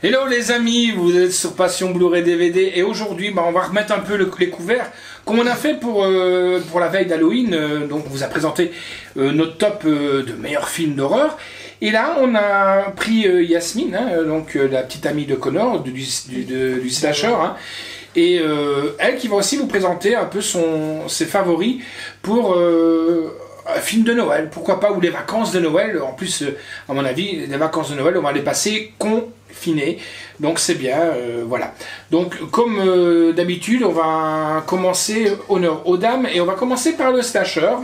Hello les amis, vous êtes sur Passion Blu-ray DVD et aujourd'hui on va remettre un peu les couverts comme on a fait pour la veille d'Halloween. Donc on vous a présenté notre top de meilleurs films d'horreur. Et là on a pris Yasmine, donc la petite amie de Connor, du slasher. Et elle qui va aussi vous présenter un peu ses favoris pour un film de Noël, pourquoi pas, ou les vacances de Noël. En plus, à mon avis, les vacances de Noël, on va les passer confinés, donc c'est bien, voilà. Donc, comme d'habitude, on va commencer honneur aux dames, et on va commencer par le slasher,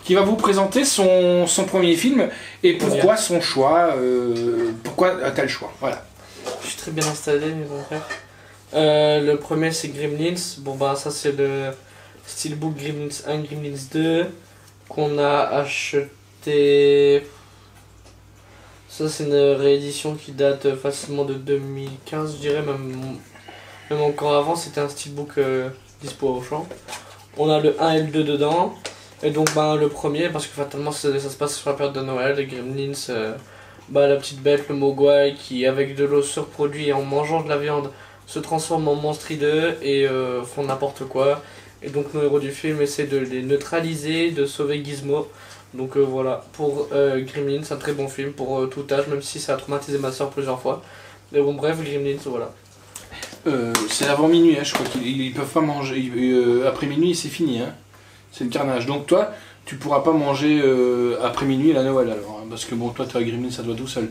qui va vous présenter son premier film, et pourquoi son choix, pourquoi un tel choix, voilà. Je suis très bien installé, mais bon, bref. Le premier, c'est Gremlins. Bon, bah, ça, c'est le steelbook Gremlins 1, Gremlins 2. Qu'on a acheté. Ça, c'est une réédition qui date facilement de 2015, je dirais, même encore avant. C'était un steelbook dispo au champ. On a le 1 et le 2 dedans. Et donc, bah, le premier, parce que fatalement, ça se passe sur la période de Noël. Les Gremlins, la petite bête, le mogwai, qui, avec de l'eau surproduit et en mangeant de la viande, se transforme en monstre hideux et font n'importe quoi. Et donc nos héros du film essaient de les neutraliser, de sauver Gizmo. Donc voilà, pour Gremlins, c'est un très bon film pour tout âge, même si ça a traumatisé ma soeur plusieurs fois. Mais bon bref, Gremlins, voilà. C'est avant minuit, je crois qu'ils peuvent pas manger. Après minuit, c'est fini, c'est le carnage. Donc toi, tu pourras pas manger après minuit la Noël alors, parce que bon, toi, tu as Gremlins, ça doit tout seul.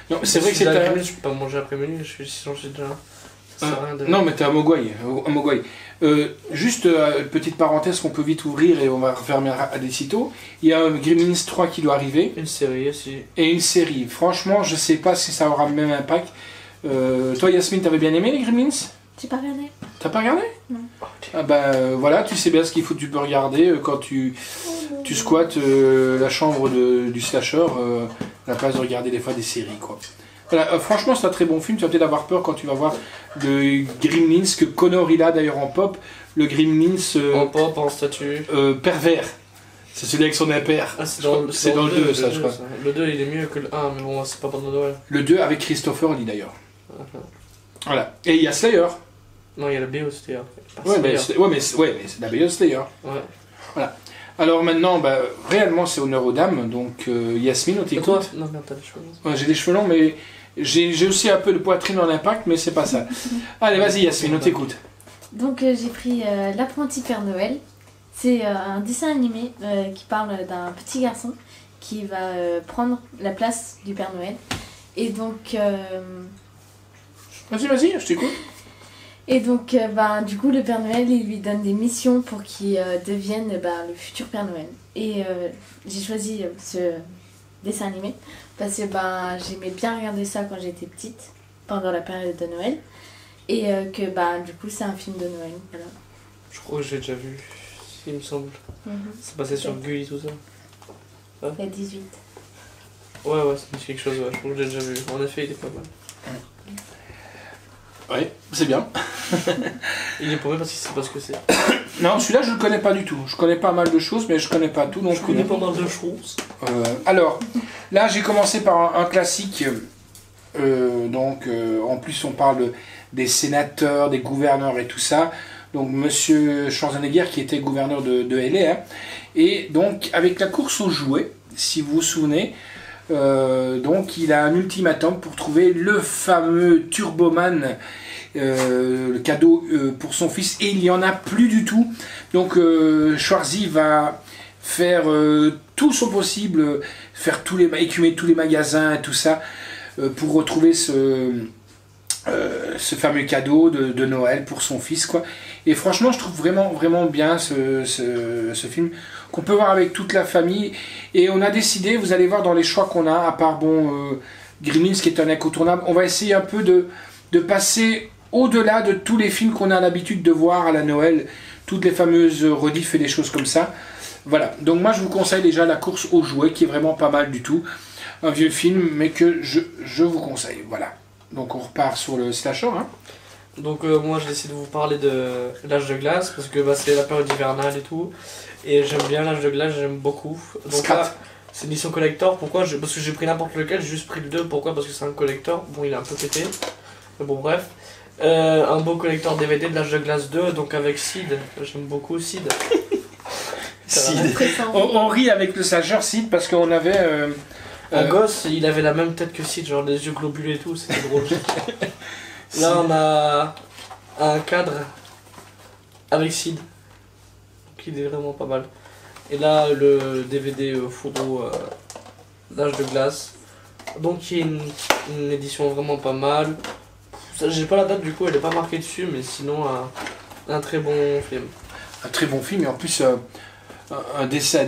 Non, c'est vrai que c'est Gremlins, je peux pas manger après minuit, je suis changé déjà. Non, mais t'es un mogwai. Juste petite parenthèse qu'on peut vite ouvrir et on va refermer à des sitôt. Il y a Gremlins 3 qui doit arriver. Une série aussi. Et une série. Franchement, je sais pas si ça aura le même impact. Toi, Yasmine, t'avais bien aimé les Gremlins? J'ai pas regardé. T'as pas regardé? Non. Ah bah voilà, tu sais bien ce qu'il faut que tu peux regarder quand tu squattes la chambre du slasher à la place de regarder des fois des séries, quoi. Voilà, franchement, c'est un très bon film. Tu vas peut-être avoir peur quand tu vas voir le Gremlins que Connor il a d'ailleurs en pop. Le Gremlins. En pop, en statue. Pervers. C'est celui avec son impère. Ah, c'est dans le 2, ça, je crois. Ça. Le 2, il est mieux que le 1, mais bon, c'est pas pendant Noël. Le 2 avec Christopher Lee d'ailleurs. Voilà. Et il y a Slayer. Non, il y a la BO Slayer. Ouais, mais c'est la BO Slayer. Ouais. Voilà. Alors maintenant, réellement, c'est honneur aux dames. Donc, Yasmine, on t'écoute. Toi non, t'as des cheveux longs. Ouais, j'ai des cheveux longs, mais j'ai aussi un peu de poitrine dans l'impact, mais c'est pas ça. Allez, vas-y, Yasmine, on t'écoute. Donc, j'ai pris L'Apprenti Père Noël. C'est un dessin animé qui parle d'un petit garçon qui va prendre la place du Père Noël. Et donc. Vas-y, je t'écoute. Et donc, du coup, le Père Noël, il lui donne des missions pour qu'il devienne le futur Père Noël. Et j'ai choisi ce dessin animé parce que j'aimais bien regarder ça quand j'étais petite, pendant la période de Noël. Et que du coup, c'est un film de Noël. Voilà. Je crois que j'ai déjà vu, il me semble. C'est passé sur Gulli, tout ça. Ouais. Il y a 18. Ouais, ça me dit quelque chose, je crois que j'ai déjà vu. En effet, il est pas mal. Ouais, c'est bien. Il est paumé parce qu'il sait pas ce que c'est. Non, celui-là, je le connais pas du tout. Je connais pas mal de choses, mais je connais pas tout. Donc je connais pas mal de choses. Alors, là, j'ai commencé par un classique. En plus, on parle des sénateurs, des gouverneurs et tout ça. Donc, Monsieur Schwarzenegger, qui était gouverneur de LA. Et donc, avec la course aux jouets, si vous vous souvenez, donc il a un ultimatum pour trouver le fameux Turboman, le cadeau pour son fils, et il n'y en a plus du tout. Donc Schwarzy va faire tout son possible, écumer tous les magasins et tout ça, pour retrouver ce fameux cadeau de Noël pour son fils, quoi. Et franchement, je trouve vraiment bien ce film qu'on peut voir avec toute la famille. Et on a décidé, vous allez voir dans les choix qu'on a, à part Gremlins qui est un incontournable, on va essayer un peu de passer au-delà de tous les films qu'on a l'habitude de voir à la Noël, toutes les fameuses rediffs et des choses comme ça. Voilà, donc moi je vous conseille déjà La course aux jouets, qui est vraiment pas mal du tout. Un vieux film, mais que je vous conseille. Voilà. Donc on repart sur le slasher. Donc moi je décide de vous parler de l'âge de glace, parce que c'est la période hivernale et tout. Et j'aime bien l'âge de glace, j'aime beaucoup. Donc là, c'est une édition collector. Pourquoi? Parce que j'ai pris n'importe lequel, j'ai juste pris le 2. Pourquoi? Parce que c'est un collector. Bon, il est un peu pété. Mais bon, bref. Un beau collecteur DVD de l'âge de glace 2, donc avec Sid. J'aime beaucoup Sid. Sid. On rit avec le sageur Sid parce qu'on avait... un gosse, il avait la même tête que Sid, genre les yeux globulés et tout, c'était drôle. Là, on a un cadre avec Sid. Donc il est vraiment pas mal. Et là, le DVD Fourreau l'âge de glace. Donc il y a une édition vraiment pas mal. J'ai pas la date du coup, elle est pas marquée dessus, mais sinon un très bon film. Un très bon film, et en plus un dessin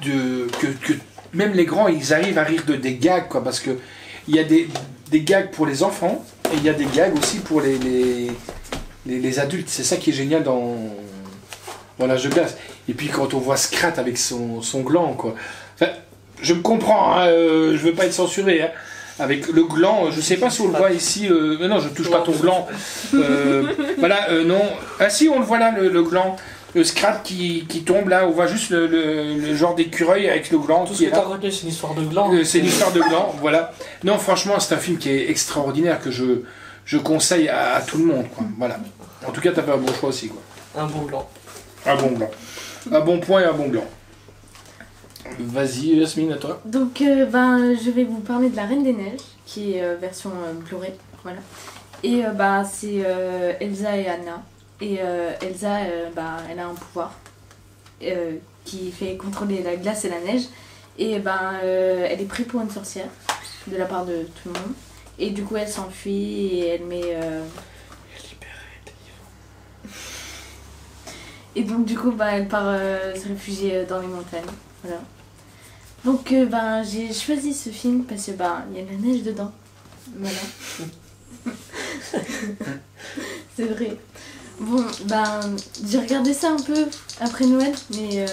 que même les grands ils arrivent à rire des gags, quoi, parce que il y a des gags pour les enfants et il y a des gags aussi pour les adultes. C'est ça qui est génial dans l'âge de glace. Et puis quand on voit Scrat avec son gland, quoi. Enfin, je me comprends, hein, je veux pas être censuré, hein. Avec le gland, je sais pas si on le voit ici. Non, je touche pas ton gland. Voilà, non. Ah si, on le voit là, le gland. Le Scrat qui tombe là, on voit juste le genre d'écureuil avec le gland. Tout ce que t'as retenu, c'est une histoire de gland. C'est une histoire de gland, voilà. Non, franchement, c'est un film qui est extraordinaire, que je conseille à tout le monde, quoi. Voilà. En tout cas, t'as fait un bon choix aussi, quoi. Un bon gland. Un bon gland. Un bon point et un bon gland. Vas-y, Yasmine, à toi. Donc, je vais vous parler de La Reine des Neiges, qui est version Blu-ray, voilà. Et c'est Elsa et Anna. Et Elsa, elle a un pouvoir qui fait contrôler la glace et la neige. Et elle est prise pour une sorcière de la part de tout le monde. Et du coup, elle s'enfuit et elle met... Et donc, du coup, elle part se réfugier dans les montagnes. Voilà. Donc, j'ai choisi ce film parce que il y a de la neige dedans. Voilà. C'est vrai. Bon, j'ai regardé ça un peu après Noël, mais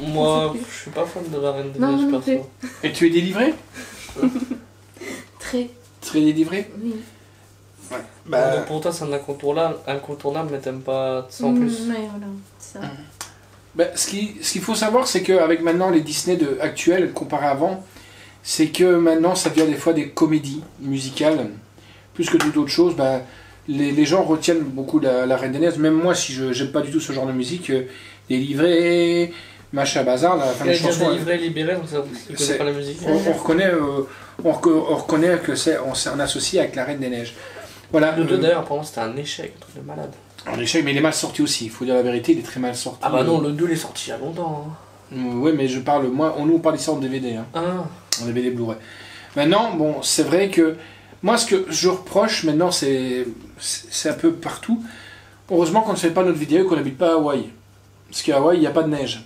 moi, je suis pas fan de La Reine des Non, Neiges, non perso. Et tu es délivré? Très. Très délivré? Oui. Ouais. Donc pour toi, c'est un incontournable, mais t'aimes pas sans plus. Ouais, voilà, c'est ça. Ce qu'il faut savoir, c'est qu'avec maintenant les Disney actuels, comparé à avant, c'est que maintenant ça devient des fois des comédies musicales, plus que toute autre chose. Les gens retiennent beaucoup la Reine des Neiges, même moi si je n'aime pas du tout ce genre de musique, des livrets, machin bazar, la fin des chansons. Des livrets libérés, donc ça ne connaît pas la musique. On reconnaît que c'est en associé avec la Reine des Neiges. Voilà. Le 2 d'ailleurs, pour moi c'était un échec, un truc de malade. Un échec, mais il est mal sorti aussi, il faut dire la vérité, il est très mal sorti. Ah bah non, le 2 il est sorti il y a longtemps. Oui, mais je parle, on parle ici en DVD, hein. En DVD Blu-ray. Maintenant, bon, c'est vrai que moi, ce que je reproche maintenant, c'est un peu partout. Heureusement qu'on ne fait pas notre vidéo et qu'on n'habite pas à Hawaï. Parce qu'à Hawaï, il n'y a pas de neige.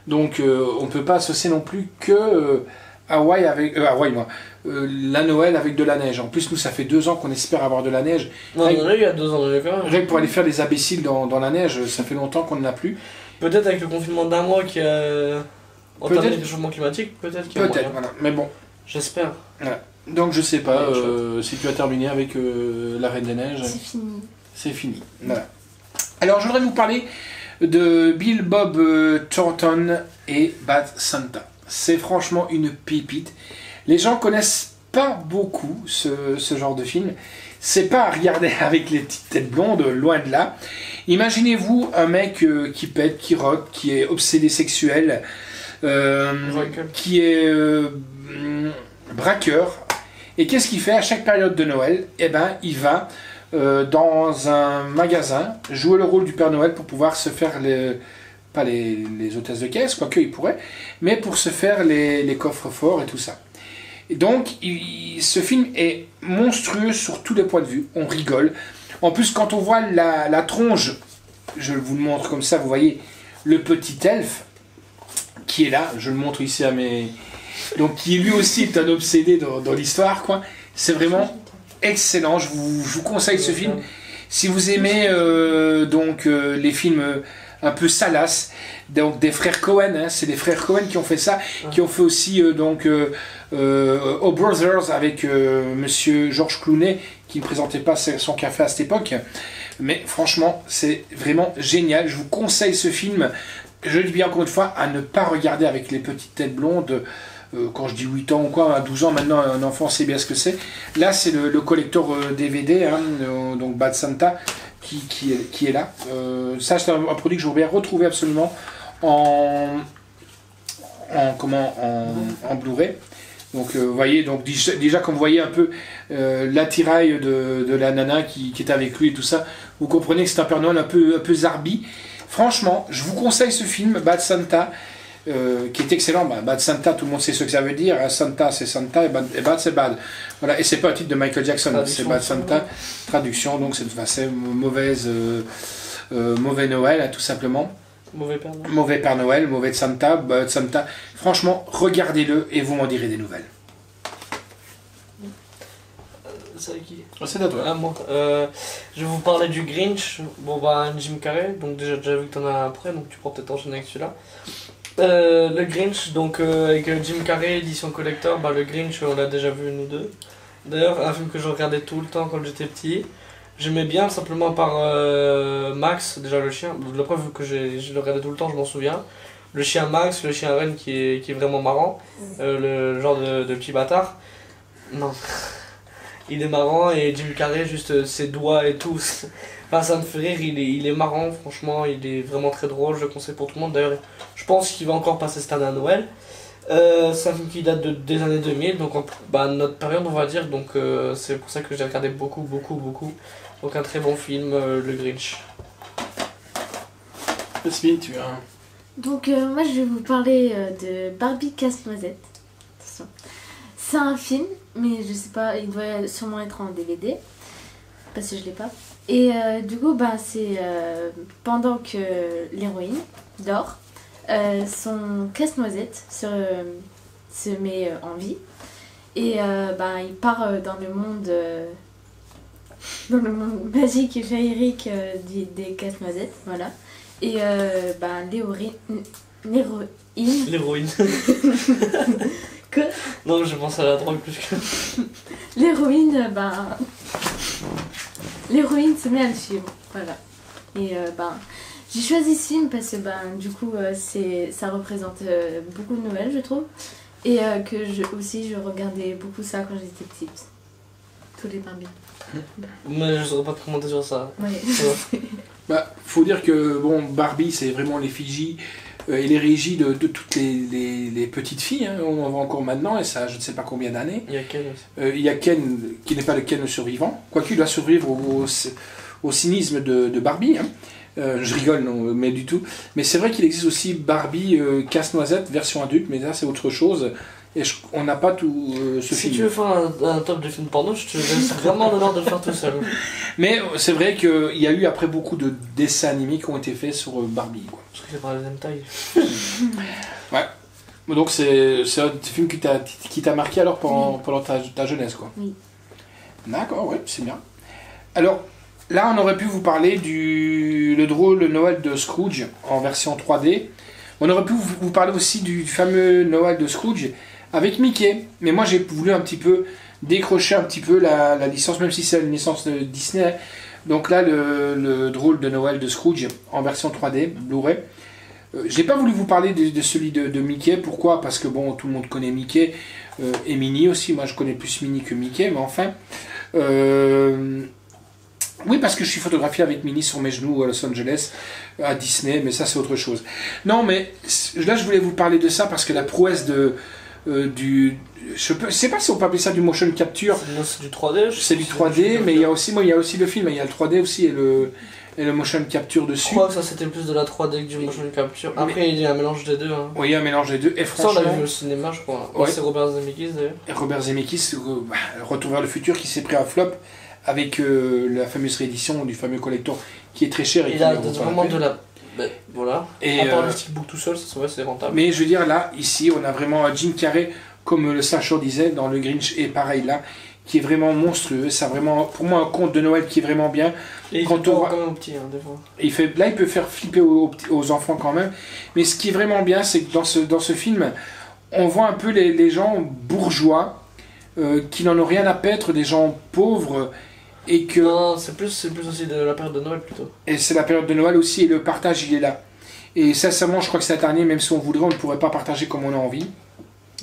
Donc, on ne peut pas associer non plus que Hawaï avec... la Noël avec de la neige. En plus, nous, ça fait 2 ans qu'on espère avoir de la neige. Non, on en a eu il y a 2 ans, quand même. Rien que pour aller faire des imbéciles dans la neige, ça fait longtemps qu'on n'en a plus. Peut-être avec le confinement d'un mois qui a entamé le changement climatique, peut-être qu'il y a moyen. Voilà. Mais bon. J'espère. Voilà. Donc je sais pas si tu as terminé avec la Reine des Neiges. C'est fini. C'est fini. Voilà. Alors je voudrais vous parler de Bill Bob Thornton et Bad Santa. C'est franchement une pépite. Les gens connaissent pas beaucoup ce genre de film. C'est pas à regarder avec les petites têtes blondes, loin de là. Imaginez-vous un mec qui pète, qui rock, qui est obsédé sexuel, qui est braqueur. Et qu'est-ce qu'il fait à chaque période de Noël? Eh ben, il va dans un magasin jouer le rôle du Père Noël pour pouvoir se faire pas les hôtesses de caisse, quoique il pourrait, mais pour se faire les coffres forts et tout ça. Et donc, ce film est monstrueux sur tous les points de vue. On rigole. En plus, quand on voit la tronche, je vous le montre comme ça, vous voyez le petit elfe qui est là. Je le montre ici à mes... Donc, qui lui aussi est un obsédé dans l'histoire, quoi. C'est vraiment excellent. Je vous conseille ce film. Si vous aimez les films un peu salaces, donc des frères Cohen, hein, c'est les frères Cohen qui ont fait ça, qui ont fait aussi Oh Brothers avec monsieur George Clooney, qui ne présentait pas son café à cette époque. Mais franchement, c'est vraiment génial. Je vous conseille ce film. Je le dis bien encore une fois, à ne pas regarder avec les petites têtes blondes. quand je dis 8 ans ou quoi, à 12 ans maintenant, un enfant sait bien ce que c'est. Là, c'est le collector DVD, hein, donc Bad Santa, qui est là. Ça, c'est un produit que je voudrais retrouver absolument en Blu-ray. Donc vous voyez, donc déjà comme vous voyez un peu l'attirail de la nana qui est avec lui et tout ça, vous comprenez que c'est un Père Noël un peu zarbi. Franchement, je vous conseille ce film, Bad Santa, qui est excellent. Bad Santa, tout le monde sait ce que ça veut dire. Santa, c'est Santa, et Bad, c'est Bad. Voilà, et c'est pas un titre de Michael Jackson, c'est Bad Santa, traduction, donc c'est mauvais Noël, hein, tout simplement. Mauvais Père Noël. Mauvais Père Noël, mauvais Santa, Bad Santa. Franchement, regardez-le et vous m'en direz des nouvelles. C'est à qui? C'est à toi. Ah, moi. Je vais vous parler du Grinch. Bon, bah, Jim Carrey. Donc, déjà vu que t'en as un après, donc tu pourras peut-être enchaîner avec celui-là. Le Grinch, donc avec Jim Carrey, édition collector. Bah, le Grinch, on l'a déjà vu nous deux. D'ailleurs, un film que je regardais tout le temps quand j'étais petit. J'aimais bien simplement par Max, déjà le chien. La preuve que je le regardais tout le temps, je m'en souviens. Le chien Max, le chien Ren qui est vraiment marrant. Le genre de petit bâtard. Non. Il est marrant et Jim Carrey, juste ses doigts et tout. Enfin, ça me fait rire, il est marrant, franchement, il est vraiment très drôle, je le conseille pour tout le monde. D'ailleurs, je pense qu'il va encore passer cette année à Noël. C'est un film qui date des années 2000, donc notre période, on va dire. Donc, c'est pour ça que j'ai regardé beaucoup. Donc, un très bon film, Le Grinch. Jasmine, tu as. Donc moi je vais vous parler de Barbie Casse-Noisette. Attention. C'est un film, mais je sais pas, il doit sûrement être en DVD, parce que je l'ai pas. Et du coup, c'est pendant que l'héroïne dort, son casse-noisette se met en vie. Et il part dans le monde magique et féerique des casse-noisettes, voilà. Et l'héroïne. L'héroïne. Que Non, je pense à la drogue plus que. L'héroïne, l'héroïne se met à le suivre, voilà. Et j'ai choisi ce film parce que du coup ça représente beaucoup de Noël, je trouve. Et que je regardais beaucoup ça quand j'étais petite. Tous les Barbie. Mais je saurais pas te commenter sur ça. Ouais. Faut dire que Barbie, c'est vraiment l'effigie et l'érigie de toutes les petites filles. Hein. On en voit encore maintenant, et ça, je ne sais pas combien d'années. Il y a Ken aussi. Il y a Ken, qui n'est pas le Ken survivant, quoique il doit survivre au cynisme de Barbie. Hein. Je rigole, non, mais du tout. Mais c'est vrai qu'il existe aussi Barbie Casse-Noisette, version adulte, mais là, c'est autre chose. Et on n'a pas tout ce film. Si tu veux faire un top de films porno, je te laisse vraiment l'honneur de le faire tout seul. Mais c'est vrai qu'il y a eu après beaucoup de dessins animés qui ont été faits sur Barbie. Quoi. Parce que c'est par les hentai. Ouais. Donc c'est un film qui t'a marqué alors pendant ta jeunesse, quoi. Oui. D'accord, ouais, c'est bien. Alors, là, on aurait pu vous parler le drôle Noël de Scrooge en version 3D. On aurait pu vous parler aussi du fameux Noël de Scrooge avec Mickey. Mais moi, j'ai voulu un petit peu décrocher un petit peu la licence, même si c'est une licence de Disney. Donc là, le drôle de Noël de Scrooge en version 3D, Blu-ray. J'ai pas voulu vous parler de celui de Mickey. Pourquoi? Parce que tout le monde connaît Mickey et Minnie aussi. Moi, je connais plus Minnie que Mickey, mais enfin... Oui, parce que je suis photographié avec Minnie sur mes genoux à Los Angeles, à Disney, mais ça c'est autre chose. Non, mais là je voulais vous parler de ça parce que la prouesse je sais pas si on peut appeler ça du motion capture. C'est du 3D. C'est du 3D, mais il y a aussi le film, il y a le 3D aussi et le motion capture dessus. Je crois que ça c'était plus de la 3D que du motion capture. Après il y a un mélange des deux. Hein. Oui, il y a un mélange des deux. Et franchement, ça on l'a vu au cinéma, je crois. Ouais. C'est Robert Zemeckis d'ailleurs. Et Robert Zemeckis, Retour vers le futur, qui s'est pris un flop avec la fameuse réédition du fameux collector qui est très cher. Il a vraiment de la... voilà. Et à part le steelbook tout seul, c'est rentable. Mais je veux dire, là, ici, on a vraiment un Jim Carrey, comme le Saint-Chaud disait dans le Grinch, et pareil là, qui est vraiment monstrueux. C'est vraiment, pour moi, un conte de Noël qui est vraiment bien. Et il fait quand même au petit, hein, des fois. Là, il peut faire flipper aux enfants quand même. Mais ce qui est vraiment bien, c'est que dans ce film, on voit un peu les gens bourgeois, qui n'en ont rien à perdre, des gens pauvres, et que... Non, c'est plus aussi de la période de Noël plutôt. Et c'est la période de Noël aussi, et le partage il est là. Et sincèrement, je crois que cette année, même si on voudrait, on ne pourrait pas partager comme on a envie.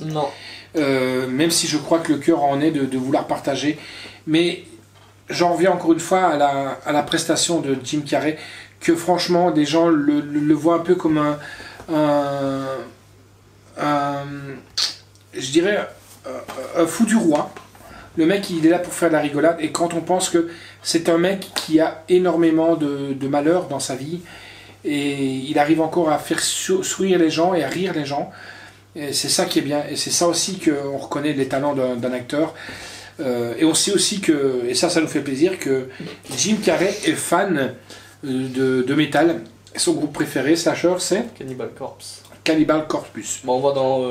Non. Même si je crois que le cœur en est de vouloir partager. Mais j'en reviens encore une fois à la prestation de Jim Carrey, que franchement, des gens le voient un peu comme je dirais, un fou du roi. Le mec, il est là pour faire de la rigolade. Et quand on pense que c'est un mec qui a énormément de malheur dans sa vie, et il arrive encore à faire sourire les gens et à rire les gens, et c'est ça qui est bien. Et c'est ça aussi qu'on reconnaît les talents d'un acteur. Et on sait aussi que, et ça nous fait plaisir, que Jim Carrey est fan de métal. Son groupe préféré, slasher, c'est Cannibal Corpse. Cannibal Corpse. Bon, on va dans.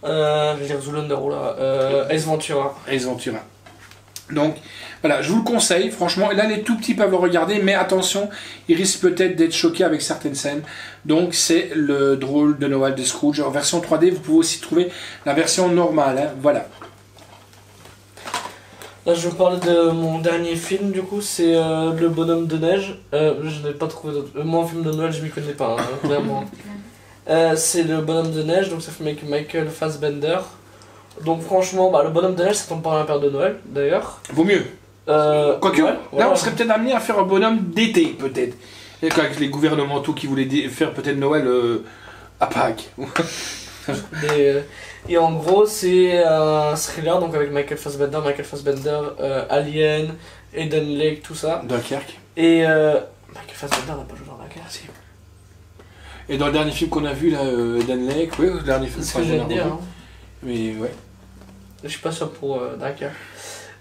Je vais dire Zoolander ou là. Ace Ventura. Ace Ventura. Donc, voilà, je vous le conseille, franchement. Là, les tout petits peuvent le regarder, mais attention, ils risquent peut-être d'être choqués avec certaines scènes. Donc, c'est le drôle de Noël de Scrooge. En version 3D, vous pouvez aussi trouver la version normale. Hein. Voilà. Là, je vais parler de mon dernier film, du coup, c'est Le Bonhomme de Neige. Je n'ai pas trouvé d'autre. Moi, un film de Noël, je m'y connais pas, hein, vraiment. C'est Le Bonhomme de Neige, donc ça fait avec Michael Fassbender. Donc, franchement, Le Bonhomme de Neige, ça tombe par un père de Noël, d'ailleurs. Vaut mieux. Quoique, ouais, là, voilà. on serait peut-être amené à faire un bonhomme d'été, peut-être. Avec les gouvernementaux qui voulaient faire peut-être Noël à Pâques. Et en gros, c'est un thriller donc avec Michael Fassbender, Alien, Eden Lake, tout ça. Dunkerque. Et Michael Fassbender n'a pas joué dans Dunkerque. Si. Et dans le dernier film qu'on a vu, là, Eden Lake, oui, le dernier film. C'est ce que j'allais dire. Hein. Mais ouais. Je suis pas sûr pour Dunkerque.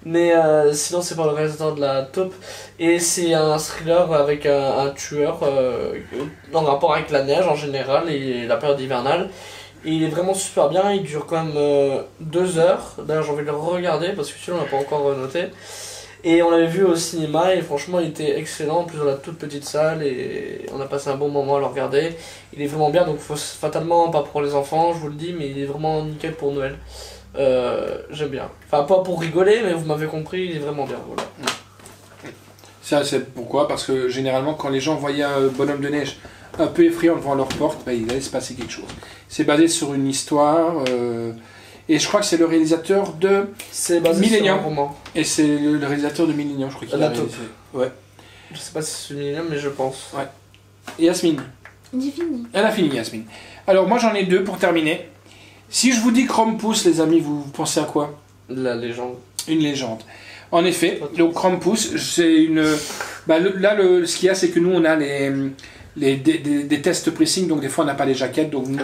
Mais sinon, c'est par le réalisateur de la taupe. Et c'est un thriller avec un tueur en rapport avec la neige en général et la période hivernale. Et il est vraiment super bien, il dure quand même 2 heures. D'ailleurs, j'ai envie de le regarder parce que celui-là, on l'a pas encore noté. Et on l'avait vu au cinéma et franchement, il était excellent. En plus, dans la toute petite salle et on a passé un bon moment à le regarder. Il est vraiment bien, donc fatalement pas pour les enfants, je vous le dis, mais il est vraiment nickel pour Noël. J'aime bien. Enfin, pas pour rigoler, mais vous m'avez compris, il est vraiment bien. Voilà. Ça, c'est pourquoi? Parce que généralement, quand les gens voyaient un bonhomme de neige un peu effrayant devant leur porte, il allait se passer quelque chose. C'est basé sur une histoire, et je crois que c'est le réalisateur de Millennium. Sur un roman. Et c'est le réalisateur de Millennium, je crois qu'il a réalisé. Ouais. Je sais pas si c'est Millennium, mais je pense. Ouais. Et Yasmine? J'ai fini. Elle a fini, Yasmine. Alors, moi, j'en ai 2 pour terminer. Si je vous dis Krampus, les amis, vous pensez à quoi? La légende. Une légende. En effet, donc Krampus, c'est une... ce qu'il y a, c'est que nous, on a des tests pressing, donc des fois, on n'a pas les jaquettes. Donc, nous,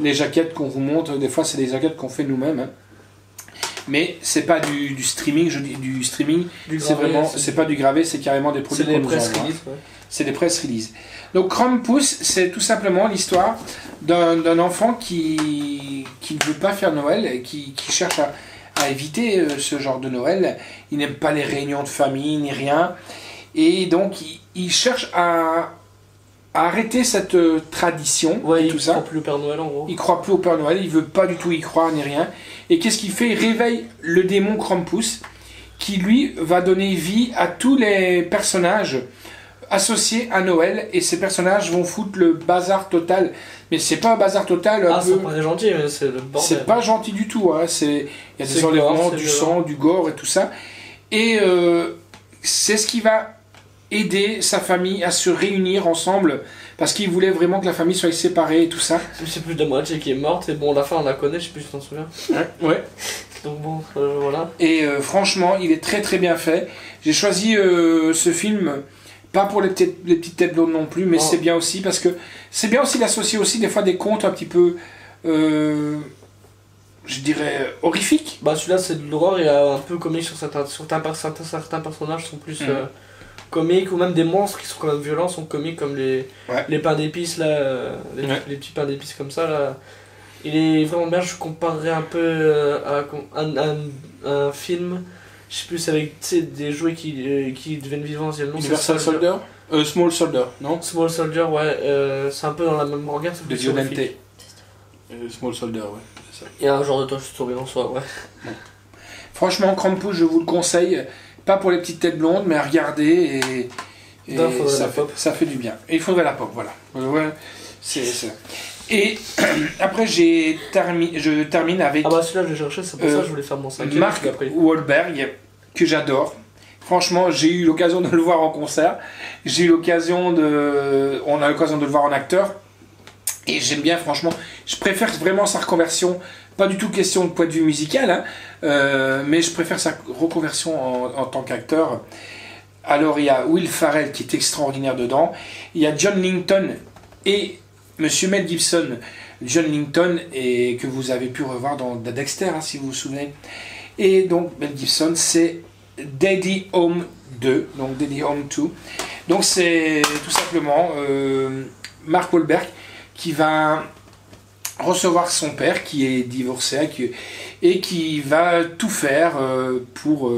les jaquettes qu'on vous montre, des fois, c'est des jaquettes qu'on fait nous-mêmes. Hein. Mais c'est pas du streaming, je dis du streaming, c'est vraiment, c'est pas du gravé, c'est carrément des produits qu'on nous envoie. C'est des press releases. Donc Krampus, c'est tout simplement l'histoire d'un enfant qui ne veut pas faire Noël, et qui cherche à éviter ce genre de Noël. Il n'aime pas les réunions de famille ni rien. Et donc il cherche à arrêter cette tradition. Ouais, tout ça. Il croit plus au Père Noël en gros. Il croit plus au Père Noël, il veut pas du tout y croire ni rien. Et qu'est-ce qu'il fait? Il réveille le démon Krampus qui lui va donner vie à tous les personnages associés à Noël, et ces personnages vont foutre le bazar total. Mais c'est pas un bazar total. C'est pas gentil, mais c'est le bordel. C'est pas gentil du tout. Hein. Il y a des enlèvements, du sang, du gore et tout ça. Et c'est ce qui va aider sa famille à se réunir ensemble, parce qu'il voulait vraiment que la famille soit séparée et tout ça. Je sais plus de la moitié qui est morte, et bon, la fin on la connaît, je sais plus si tu t'en souviens. Ouais. Donc bon, voilà. Et franchement, il est très très bien fait. J'ai choisi ce film, pas pour les petites têtes blondes non plus, mais c'est bien aussi, parce que c'est bien aussi d'associer aussi des fois des contes un petit peu, je dirais, horrifiques. Celui-là c'est de l'horreur, il est un peu comique sur certains personnages sont plus comiques, ou même des monstres qui sont quand même violents sont comiques, comme les pains d'épices là, les petits pains d'épices comme ça là. Il est vraiment bien. Je comparerais un peu à un film, je sais plus, avec des jouets qui deviennent vivants. Universal Soldier, Small Soldier, non? Small Soldier, ouais, c'est un peu dans la même regard. De Violente. Small Soldier, ouais, c'est ça. Il y a un genre de Toy Story en soi, ouais. Bon. Franchement, Krampus, je vous le conseille, pas pour les petites têtes blondes, mais à regarder, et ça fait du bien. Et il faudrait la pop, voilà. Ouais, c'est ça. Et après, je termine avec Ah bah celui-là je l'ai cherché, c'est pour ça que je voulais faire mon cinquième. Mark Wahlberg, que j'adore. Franchement, j'ai eu l'occasion de le voir en concert. On a l'occasion de le voir en acteur. Et j'aime bien, franchement. Je préfère vraiment sa reconversion. Pas du tout question de point de vue musical, hein, mais je préfère sa reconversion en tant qu'acteur. Alors, il y a Will Ferrell qui est extraordinaire dedans. Il y a John Langton et Monsieur Mel Gibson. John Langton, et que vous avez pu revoir dans Dexter, hein, si vous vous souvenez. Et donc, Mel Gibson, c'est Daddy Home 2, donc Daddy Home 2. Donc c'est tout simplement Mark Wahlberg qui va recevoir son père qui est divorcé et qui va tout faire pour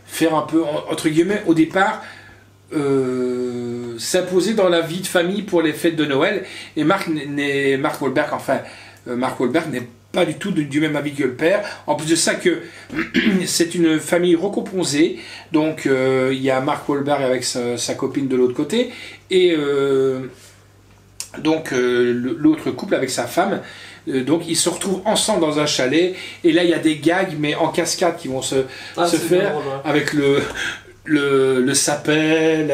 faire un peu, entre guillemets, au départ, s'imposer dans la vie de famille pour les fêtes de Noël. Et Mark Wahlberg n'est pas du tout du même avis que le père. En plus de ça, que c'est une famille recomposée. Donc, il y a Mark Wahlberg avec sa copine de l'autre côté. Et l'autre couple avec sa femme. Donc, ils se retrouvent ensemble dans un chalet. Et là, il y a des gags, mais en cascade, qui vont se faire drôle, ouais. Avec le sapin,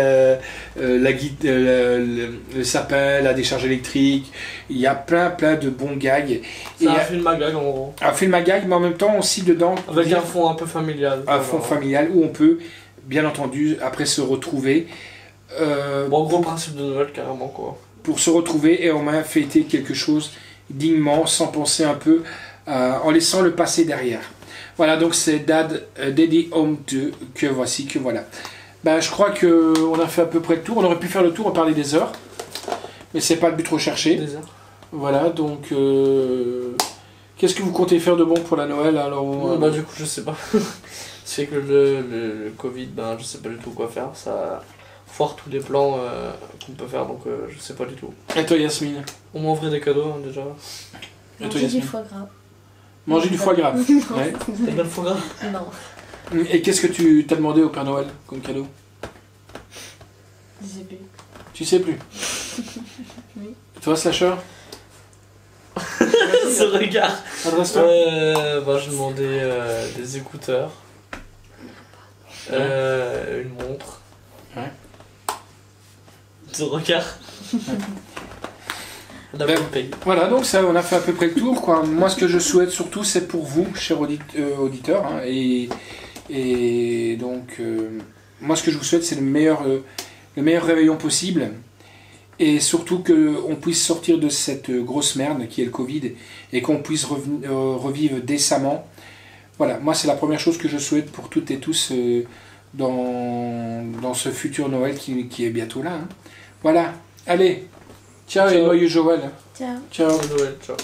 le sapin, la décharge électrique. Il y a plein de bons gags. C'est un film à gag en gros. Un film à gag, mais en même temps aussi dedans. Avec un fond un peu familial. Un fond familial où on peut, bien entendu, après se retrouver. Bon, gros principe de Noël carrément quoi. Pour se retrouver et au moins fêter quelque chose dignement, sans penser un peu, en laissant le passé derrière. Voilà, donc c'est Daddy Home 2 que voilà. Ben, je crois qu'on a fait à peu près le tour. On aurait pu faire le tour, on parlait des heures, mais c'est pas le but recherché. Des heures. Voilà, donc qu'est-ce que vous comptez faire de bon pour la Noël alors Bah du coup je sais pas. C'est que le Covid, ben je sais pas du tout quoi faire. Ça foire tous les plans qu'on peut faire, donc je sais pas du tout. Et toi Yasmine? On m'offrait des cadeaux hein, déjà. Manger du foie gras. Manger du foie gras. Ouais. T'as bien le foie gras? Non. Et qu'est-ce que tu t'as demandé au Père Noël comme cadeau? Je sais plus. Tu sais plus? Oui. Toi Slasher? Ce regard. Adresse-toi. Bah je demandais des écouteurs. Une montre. Ouais. Ce regard. Ben, voilà, donc ça, on a fait à peu près le tour, quoi. Moi, ce que je souhaite surtout, c'est pour vous, chers auditeurs, hein, et donc, moi, ce que je vous souhaite, c'est le meilleur réveillon possible, et surtout qu'on puisse sortir de cette grosse merde qui est le Covid, et qu'on puisse revivre décemment. Voilà, moi, c'est la première chose que je souhaite pour toutes et tous dans ce futur Noël qui est bientôt là. Hein. Voilà, allez. Ciao, et joyeux Joël. Ciao. Ciao. Noël, ciao.